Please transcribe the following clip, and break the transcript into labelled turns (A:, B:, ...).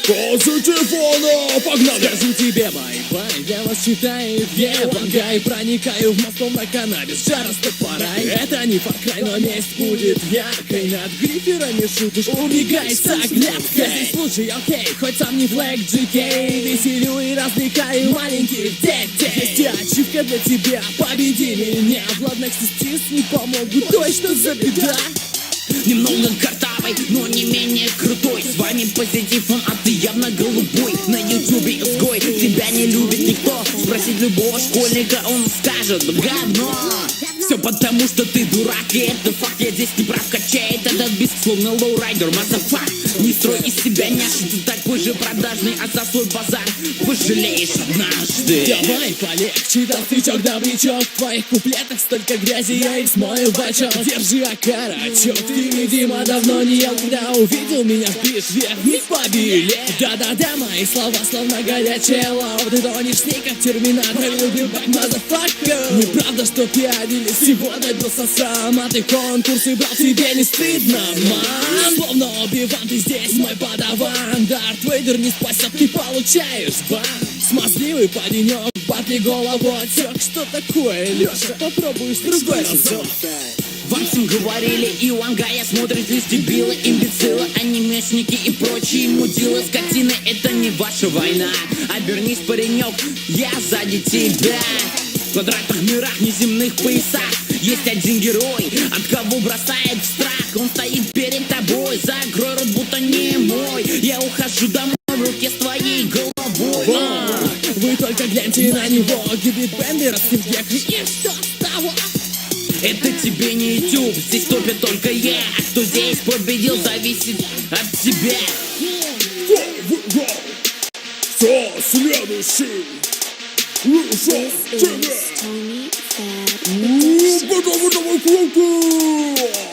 A: Позитивно, погнали!
B: Скажу тебе бай-бай, я вас считаю ебанкой. Проникаю в мостом на каннабис, жара стопорай. Это не Far Cry, но месть будет яркой. Над гриферами шутишь, убегай с оглядкой. Здесь лучше, окей, хоть сам не Флэк GK. Веселю и развлекаю маленьких детей. Есть ачивка для тебя, победи меня. Влад Нексис не помогут, точно за беда.
C: Немного картавый, но не менее крутой. С вами позитив, а ты явно голубой. На ютубе изгой, тебя не любит никто. Спросить любого школьника, он скажет говно. Все потому, что ты дурак, и это факт. Я здесь не прав, качает этот бессловный лоурайдер, мазафак. Не строй из себя няшу, ты такой же продажный, а за свой базар пожалеешь однажды.
B: Давай полегче, толстячок, добрячок. В твоих куплетах столько грязи, я их смою в бачок. Держи окорочок, ты, видимо, давно не ел. Когда увидел меня, впишь вверх, вниз побелел. Да-да-да, мои слова словно горячая лава. Ты тонешь с ней, как терминатор, любил бак, мазафака. Неправда, что пиарили, всего добился сам. А ты конкурсы брал, тебе не стыдно, ман. Словно Оби-Ван, ты здесь мой подаван. Дарт Вейдер не спасет, ты получаешь бан. Смазливый паренек, батли голову отсек. Что такое, Леша? Попробуй с другой разок.
C: Вам всем говорили, Иван Гая смотрит лишь дебилы, имбецилы, анимешники и прочие мудилы. Скотины, это не ваша война. Обернись, паренек, я сзади тебя. В квадратных мирах, неземных поясах есть один герой, от кого бросает в страх. Он стоит перед тобой, закрой рот, будто не мой. Я ухожу домой в руке с твоей головой.
B: Вы только гляньте на него, гибрид Бендера с Кимбекли, и что с того?
C: Это тебе не YouTube, здесь топит только я. Кто здесь победил, зависит от тебя.
A: Кто следующий? Леша, тебе!
D: Tony Fat.
A: Готовы, давай, круто!